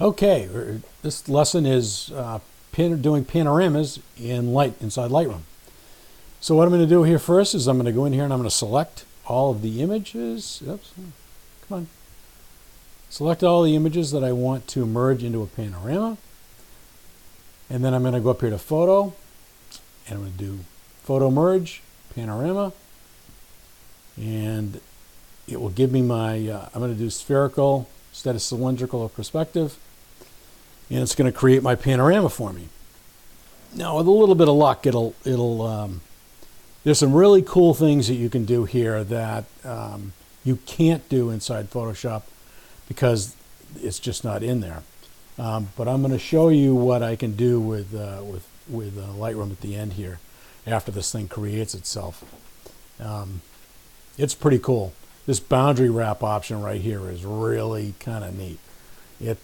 Okay, this lesson is doing panoramas inside Lightroom. So what I'm going to do here first is I'm going to go in here and I'm going to select all of the images. Oops, come on. Select all the images that I want to merge into a panorama. And then I'm going to go up here to Photo, and I'm going to do Photo Merge, Panorama. And it will give me my, I'm going to do spherical instead of cylindrical or perspective. And it's going to create my panorama for me. Now, with a little bit of luck, there's some really cool things that you can do here that you can't do inside Photoshop because it's just not in there. But I'm going to show you what I can do with Lightroom at the end here after this thing creates itself. It's pretty cool. This boundary wrap option right here is really kind of neat. It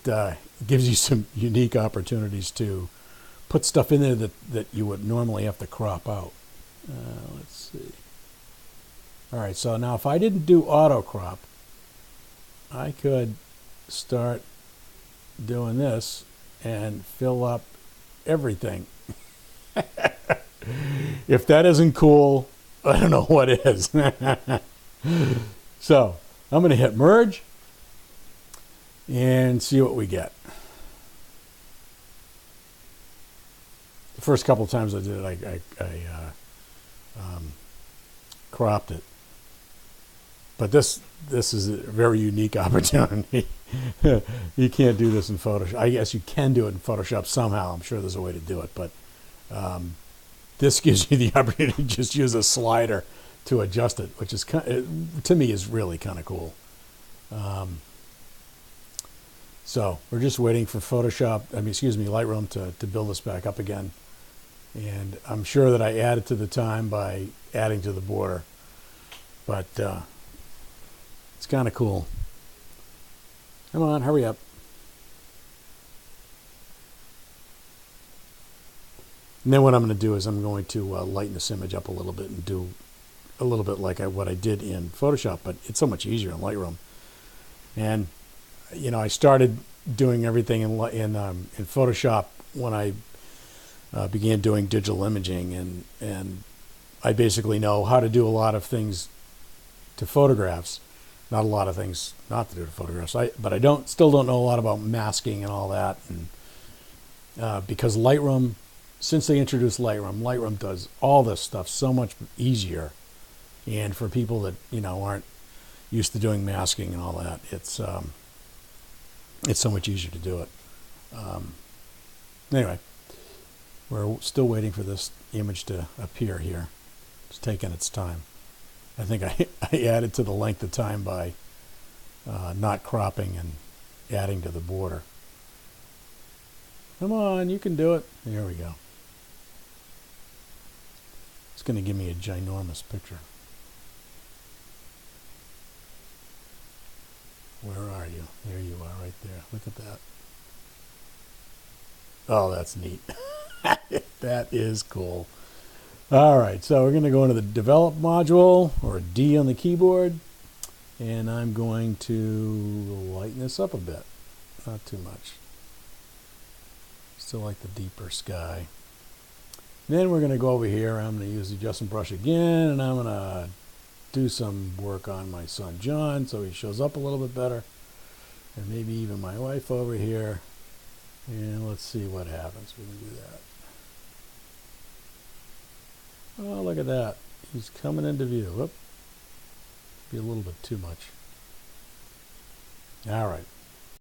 gives you some unique opportunities to put stuff in there that you would normally have to crop out. Let's see. All right, so now if I didn't do auto crop, I could start doing this and fill up everything. If that isn't cool, I don't know what is. So I'm going to hit merge and see what we get. The first couple of times I did it, I cropped it. But this is a very unique opportunity. You can't do this in Photoshop. I guess you can do it in Photoshop somehow. I'm sure there's a way to do it. But this gives you the opportunity to just use a slider to adjust it, which is, to me, is really kind of cool. So we're just waiting for Lightroom to build this back up again. And I'm sure that I added to the time by adding to the border. But it's kind of cool. Come on, hurry up. And then what I'm going to do is I'm going to lighten this image up a little bit and do a little bit like what I did in Photoshop, but it's so much easier in Lightroom. And you know, I started doing everything in Photoshop when I began doing digital imaging, and I basically know how to do a lot of things to photographs. Not a lot of things not to do to photographs. But I still don't know a lot about masking and all that. And because Lightroom, since they introduced Lightroom does all this stuff so much easier. And for people that aren't used to doing masking and all that, it's so much easier to do it. Anyway, we're still waiting for this image to appear here. It's taking its time. I think I added to the length of time by not cropping and adding to the border. Come on, you can do it. There we go. It's going to give me a ginormous picture. Where are you? There you are, right there. Look at that. Oh, that's neat. That is cool. All right, so we're going to go into the Develop module, or D on the keyboard, and I'm going to lighten this up a bit. Not too much. Still like the deeper sky. Then we're going to go over here. I'm going to use the adjustment brush again, and I'm going to do some work on my son John so he shows up a little bit better, and maybe even my wife over here. And let's see what happens. We can do that. Oh, look at that. He's coming into view. Whoop. Be a little bit too much. All right.